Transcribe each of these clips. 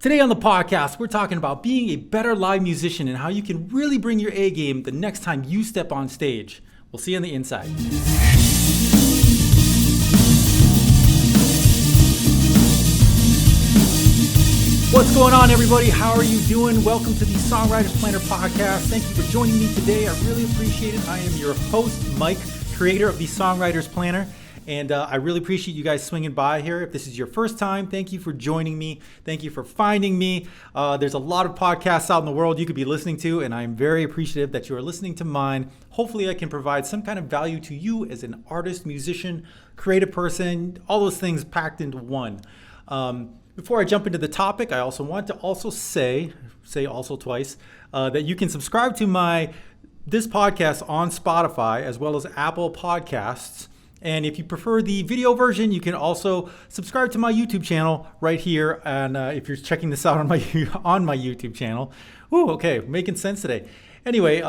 Today on the podcast, we're talking about being a better live musician and how you can really bring your A game the next time you step on stage. We'll see you on the inside. What's going on, everybody? How are you doing? Welcome to the Songwriter's Planner podcast. Thank you for joining me today. I really appreciate it. I am your host, Mike, creator of the Songwriter's Planner. And I really appreciate you guys swinging by here. If this is your first time, thank you for joining me. Thank you for finding me. There's a lot of podcasts out in the world you could be listening to, and I'm very appreciative that you are listening to mine. Hopefully I can provide some kind of value to you as an artist, musician, creative person, all those things packed into one. Before I jump into the topic, I also want to say also twice, that you can subscribe to this podcast on Spotify as well as Apple Podcasts. And if you prefer the video version, you can also subscribe to my YouTube channel right here. And if you're checking this out on my YouTube channel, okay, making sense today. Anyway,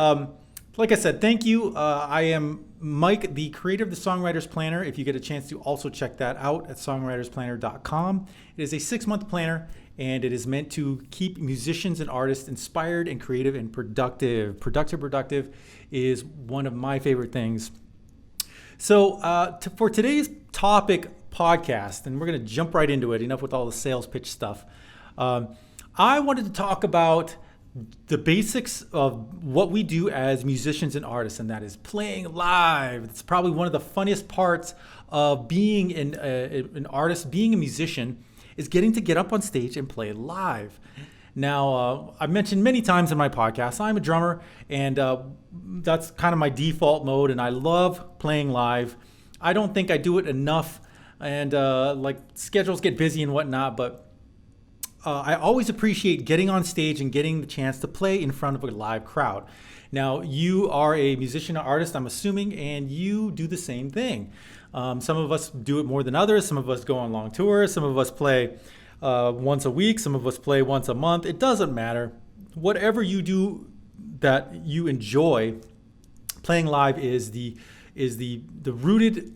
like I said, thank you. I am Mike, the creator of the Songwriter's Planner. If you get a chance to also check that out at songwritersplanner.com. It is a 6-month planner, and it is meant to keep musicians and artists inspired and creative and productive. Productive is one of my favorite things. So for today's topic podcast, and we're going to jump right into it, enough with all the sales pitch stuff. I wanted to talk about the basics of what we do as musicians and artists, and that is playing live. It's probably one of the funniest parts of being an artist, being a musician, is getting to get up on stage and play live. Now, I've mentioned many times in my podcast, I'm a drummer, and that's kind of my default mode, and I love playing live. I don't think I do it enough, and schedules get busy and whatnot, but I always appreciate getting on stage and getting the chance to play in front of a live crowd. Now, you are a musician or artist, I'm assuming, and you do the same thing. Some of us do it more than others. Some of us go on long tours. Some of us play once a week. Some of us play once a month. It doesn't matter. Whatever you do that you enjoy, playing live is the rooted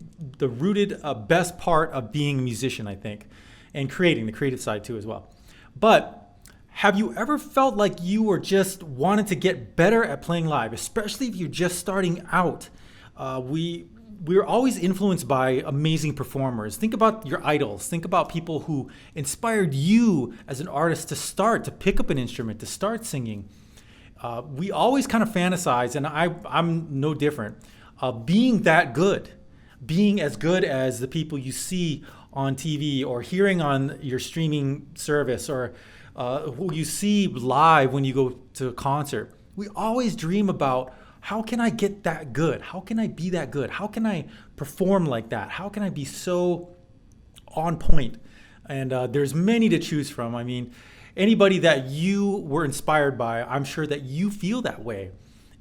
best part of being a musician, I think, and creating the creative side too as well. But have you ever felt like you were just wanted to get better at playing live, especially if you're just starting out? We're always influenced by amazing performers. Think about your idols. Think about people who inspired you as an artist to pick up an instrument, to start singing. We always kind of fantasize, and I'm no different, being that good, being as good as the people you see on TV or hearing on your streaming service or who you see live when you go to a concert. We always dream about, how can I get that good? How can I be that good? How can I perform like that? How can I be so on point? And there's many to choose from. I mean, anybody that you were inspired by, I'm sure that you feel that way.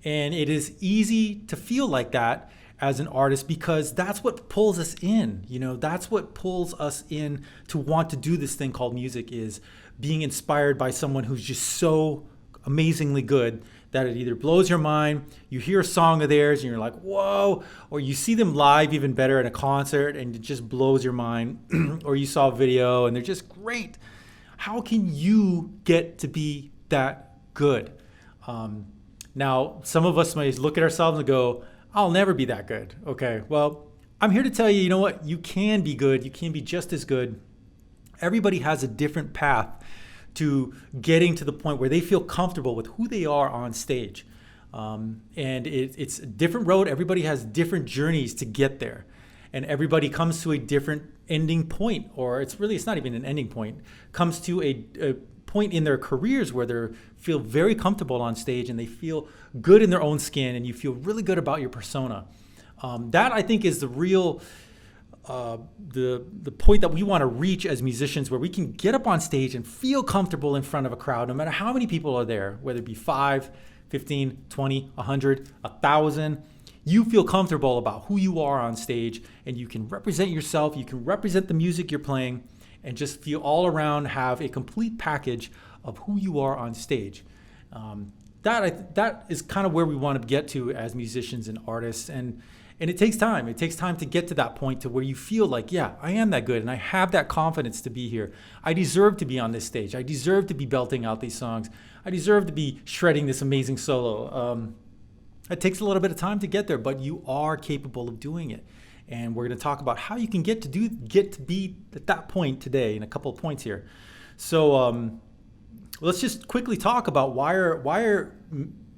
And it is easy to feel like that as an artist because that's what pulls us in. That's what pulls us in to want to do this thing called music, is being inspired by someone who's just so amazingly good that it either blows your mind, you hear a song of theirs and you're like, whoa, or you see them live even better at a concert and it just blows your mind, or you saw a video and they're just great. How can you get to be that good? Now, some of us may look at ourselves and go, I'll never be that good. Okay, well, I'm here to tell you, you know what? You can be good. You can be just as good. Everybody has a different path to getting to the point where they feel comfortable with who they are on stage. And it's a different road. Everybody has different journeys to get there. And everybody comes to a different ending point, or it's not even an ending point, comes to a point in their careers where they feel very comfortable on stage and they feel good in their own skin and you feel really good about your persona. That, I think, is the real the point that we want to reach as musicians, where we can get up on stage and feel comfortable in front of a crowd, no matter how many people are there, whether it be 5, 15, 20, 100, 1,000. You feel comfortable about who you are on stage, and you can represent yourself, you can represent the music you're playing, and just feel all around, have a complete package of who you are on stage. That is kind of where we want to get to as musicians and artists. And And it takes time. It takes time to get to that point to where you feel like, yeah, I am that good and I have that confidence to be here. I deserve to be on this stage. I deserve to be belting out these songs. I deserve to be shredding this amazing solo. It takes a little bit of time to get there, but you are capable of doing it. And we're going to talk about how you can get to be at that point today in a couple of points here. So let's just quickly talk about why are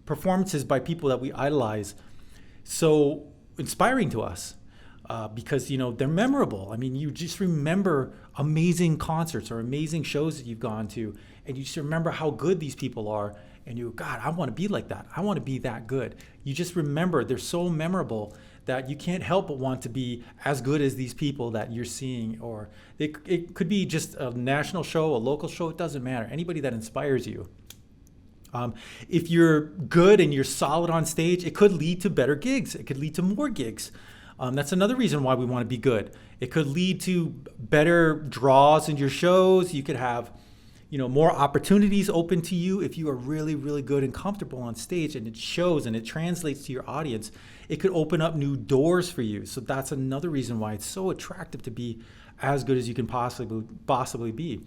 performances by people that we idolize so inspiring to us, because they're memorable. I mean, you just remember amazing concerts or amazing shows that you've gone to, and you just remember how good these people are, and you go, God, I want to be like that. I want to be that good. You just remember they're so memorable that you can't help but want to be as good as these people that you're seeing. Or it could be just a national show, a local show. It doesn't matter. Anybody that inspires you. If you're good and you're solid on stage, it could lead to better gigs. It could lead to more gigs. That's another reason why we want to be good. It could lead to better draws in your shows. You could have, more opportunities open to you if you are really, really good and comfortable on stage, and it shows and it translates to your audience. It could open up new doors for you. So that's another reason why it's so attractive to be as good as you can possibly be.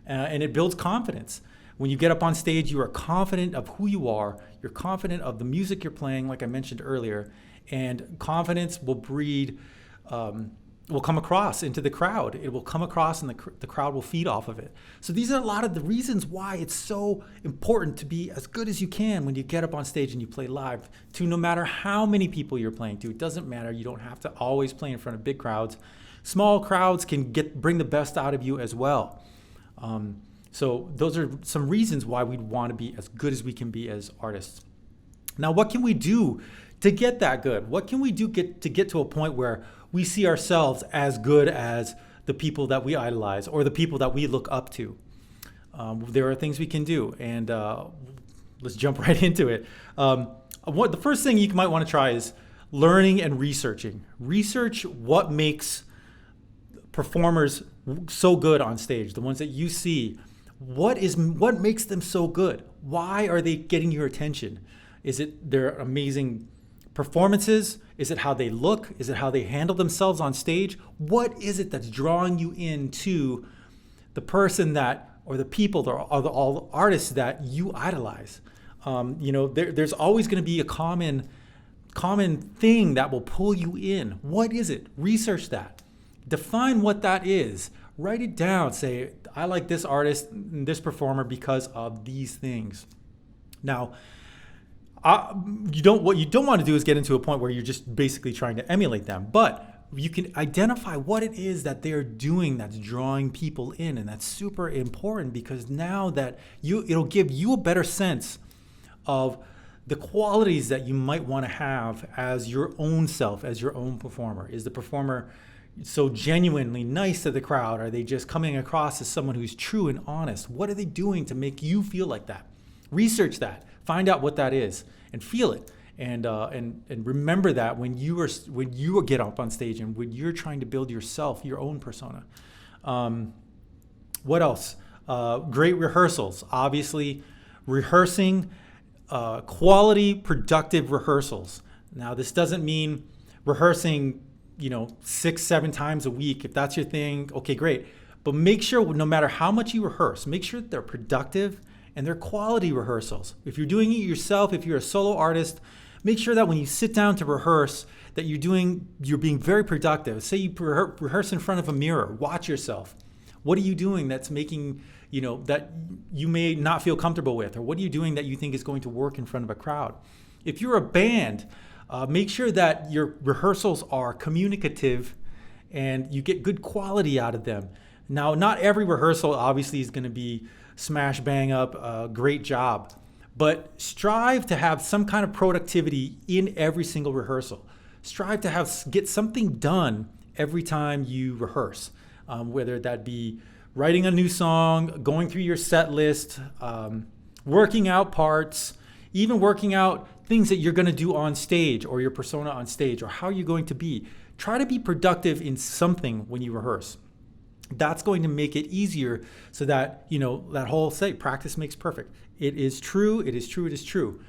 And it builds confidence. When you get up on stage, you are confident of who you are. You're confident of the music you're playing, like I mentioned earlier. And confidence will will come across into the crowd. It will come across and the crowd will feed off of it. So these are a lot of the reasons why it's so important to be as good as you can when you get up on stage and you play live, to no matter how many people you're playing to. It doesn't matter. You don't have to always play in front of big crowds. Small crowds can bring the best out of you as well. So those are some reasons why we'd want to be as good as we can be as artists. Now, what can we do to get that good? What can we do to get to a point where we see ourselves as good as the people that we idolize or the people that we look up to? There are things we can do, and let's jump right into it. The first thing you might want to try is learning and researching. Research what makes performers so good on stage, the ones that you see. What makes them so good? Why are they getting your attention? Is it their amazing performances? Is it how they look? Is it how they handle themselves on stage? What is it that's drawing you into the person or the people or the artists that you idolize? There's always going to be a common thing that will pull you in. What is it? Research that. Define what that is. Write it down. Say, I like this artist and this performer because of these things. Now, what you don't want to do is get into a point where you're just basically trying to emulate them. But you can identify what it is that they're doing that's drawing people in, and that's super important, because now that it'll give you a better sense of the qualities that you might want to have as your own self, as your own performer. Is the performer so genuinely nice to the crowd? Are they just coming across as someone who's true and honest? What are they doing to make you feel like that? Research that. Find out what that is and feel it. And remember that when you get up on stage and when you're trying to build yourself, your own persona. What else? Great rehearsals. Obviously, rehearsing, quality, productive rehearsals. Now, this doesn't mean rehearsing 6-7 times a week. If that's your thing, okay, great. But make sure, no matter how much you rehearse, make sure that they're productive and they're quality rehearsals. If you're doing it yourself, if you're a solo artist, make sure that when you sit down to rehearse, that you're being very productive. Say you rehearse in front of a mirror, watch yourself. What are you doing that's making, that you may not feel comfortable with? Or what are you doing that you think is going to work in front of a crowd? If you're a band, make sure that your rehearsals are communicative and you get good quality out of them. Now, not every rehearsal obviously is going to be smash bang up, great job, but strive to have some kind of productivity in every single rehearsal. Strive to get something done every time you rehearse, whether that be writing a new song, going through your set list, working out parts, even working out things that you're going to do on stage or your persona on stage or how you're going to be. Try to be productive in something when you rehearse. That's going to make it easier so that, that whole say, practice makes perfect. It is true, it is true, it is true.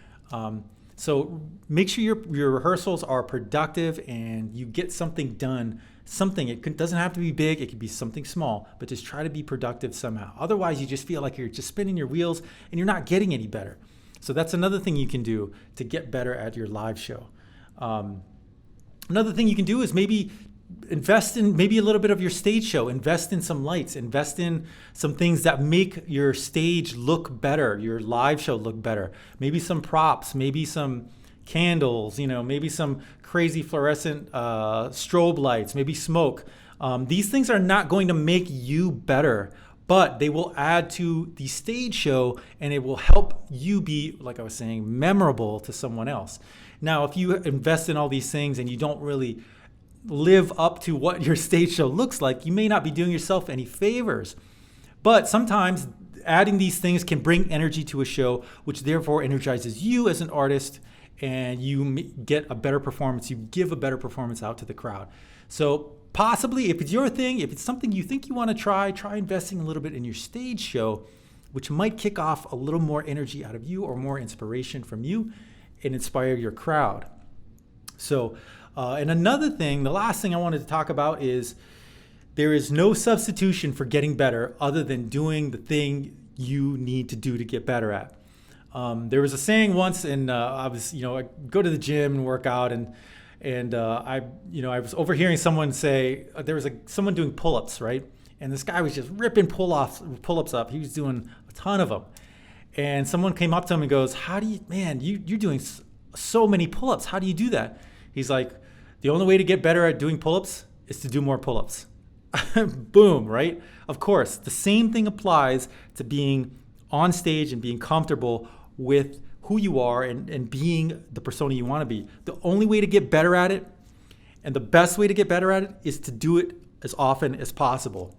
So make sure your rehearsals are productive and you get something done. Doesn't have to be big. It could be something small, but just try to be productive somehow. Otherwise, you just feel like you're just spinning your wheels and you're not getting any better. So that's another thing you can do to get better at your live show. Another thing you can do is maybe invest in maybe a little bit of your stage show. Invest in some lights. Invest in some things that make your stage look better, your live show look better. Maybe some props, maybe some candles, maybe some crazy fluorescent strobe lights, maybe smoke. These things are not going to make you better, but they will add to the stage show and it will help you be, like I was saying, memorable to someone else. Now, if you invest in all these things and you don't really live up to what your stage show looks like, you may not be doing yourself any favors. But sometimes adding these things can bring energy to a show, which therefore energizes you as an artist, and you get a better performance. You give a better performance out to the crowd. So possibly, if it's your thing, if it's something you think you want to try investing a little bit in your stage show, which might kick off a little more energy out of you or more inspiration from you and inspire your crowd. So, and another thing, the last thing I wanted to talk about is there is no substitution for getting better other than doing the thing you need to do to get better at. There was a saying once, and I go to the gym and work out, and I was overhearing someone say there was someone doing pull-ups, right? And this guy was just ripping pull-ups up. He was doing a ton of them, and someone came up to him and goes, you're doing so many pull-ups. How do you do that? He's like, the only way to get better at doing pull-ups is to do more pull-ups. Boom, right? Of course, the same thing applies to being on stage and being comfortable with who you are and being the persona you want to be. The only way to get better at it, and the best way to get better at it, is to do it as often as possible.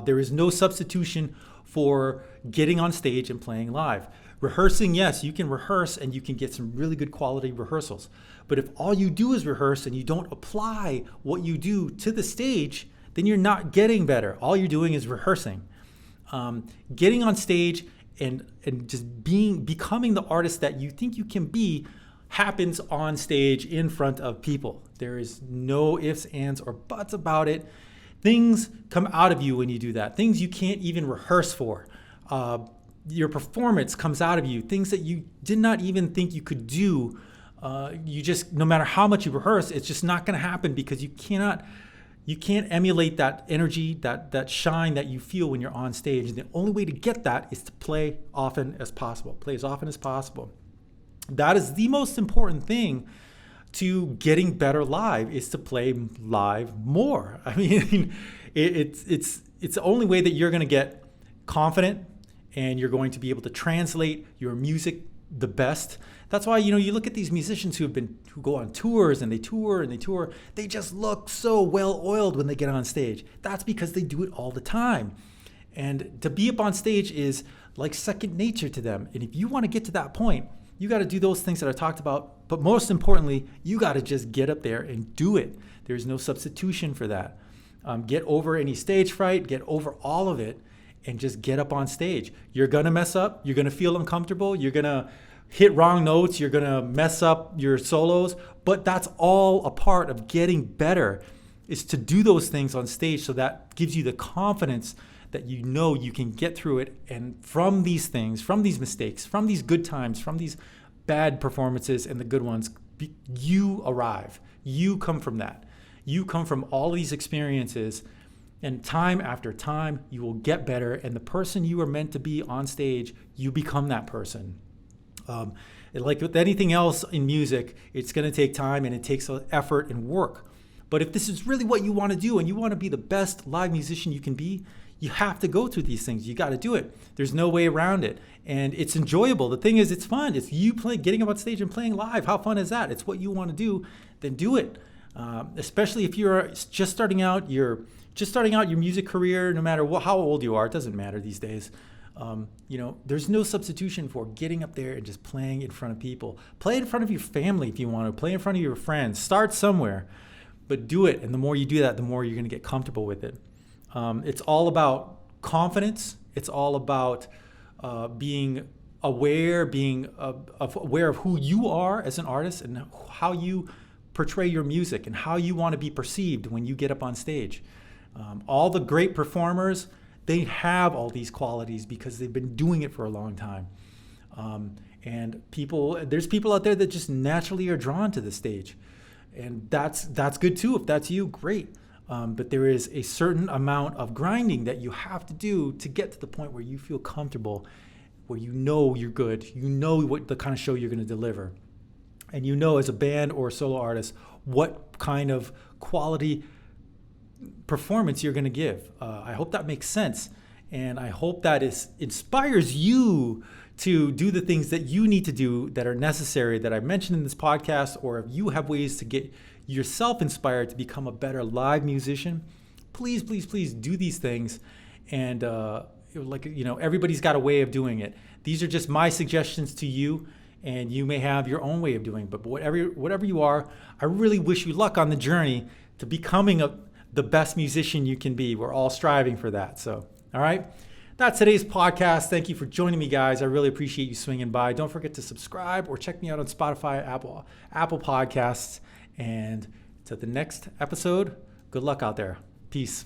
There is no substitution for getting on stage and playing live. Rehearsing, yes, you can rehearse and you can get some really good quality rehearsals. But if all you do is rehearse and you don't apply what you do to the stage, then you're not getting better. All you're doing is rehearsing. Getting on stage and just becoming the artist that you think you can be happens on stage in front of people. There is no ifs, ands, or buts about it. Things come out of you when you do that. Things you can't even rehearse for. Your performance comes out of you. Things that you did not even think you could do. No matter how much you rehearse, it's just not going to happen because you can't emulate that energy, that shine that you feel when you're on stage. And the only way to get that is to play often as possible. Play as often as possible. That is the most important thing to getting better live, is to play live more. I mean, it's the only way that you're going to get confident and you're going to be able to translate your music the best. That's why, you look at these musicians who go on tours and they tour and they tour. They just look so well oiled when they get on stage. That's because they do it all the time. And to be up on stage is like second nature to them. And if you want to get to that point, you got to do those things that I talked about. But most importantly, you got to just get up there and do it. There's no substitution for that. Get over any stage fright, get over all of it, and just get up on stage. You're going to mess up. You're going to feel uncomfortable. You're going to hit wrong notes. You're going to mess up your solos. But that's all a part of getting better, is to do those things on stage. So that gives you the confidence that you know you can get through it. And from these things, from these mistakes, from these good times, from these bad performances and the good ones, you arrive. You come from that. You come from all these experiences. And time after time, you will get better. And the person you are meant to be on stage, you become that person. Like with anything else in music, it's going to take time and it takes effort and work. But if this is really what you want to do and you want to be the best live musician you can be, you have to go through these things. You got to do it. There's no way around it. And it's enjoyable. The thing is, it's fun. It's you getting up on stage and playing live. How fun is that? It's what you want to do. Then do it. Especially if you're just starting out your music career, no matter how old you are, it doesn't matter these days. There's no substitution for getting up there and just playing in front of people. Play in front of your family if you want to. Play in front of your friends. Start somewhere, but do it. And the more you do that, the more you're going to get comfortable with it. It's all about confidence. It's all about being aware, aware of who you are as an artist and how you portray your music and how you want to be perceived when you get up on stage. All the great performers, they have all these qualities because they've been doing it for a long time. And there's people out there that just naturally are drawn to the stage. And that's good too. If that's you, great. But there is a certain amount of grinding that you have to do to get to the point where you feel comfortable, where you know you're good, you know what the kind of show you're going to deliver. And you know as a band or a solo artist what kind of quality performance you're going to give. I hope that makes sense. And I hope that inspires you to do the things that you need to do that are necessary that I mentioned in this podcast, or if you have ways to get yourself inspired to become a better live musician, please do these things. And everybody's got a way of doing it. These are just my suggestions to you, and you may have your own way of doing it. But whatever you are, I really wish you luck on the journey to becoming the best musician you can be. We're all striving for that. So, all right. That's today's podcast. Thank you for joining me, guys. I really appreciate you swinging by. Don't forget to subscribe or check me out on Spotify, Apple Podcasts. And to the next episode, good luck out there. Peace.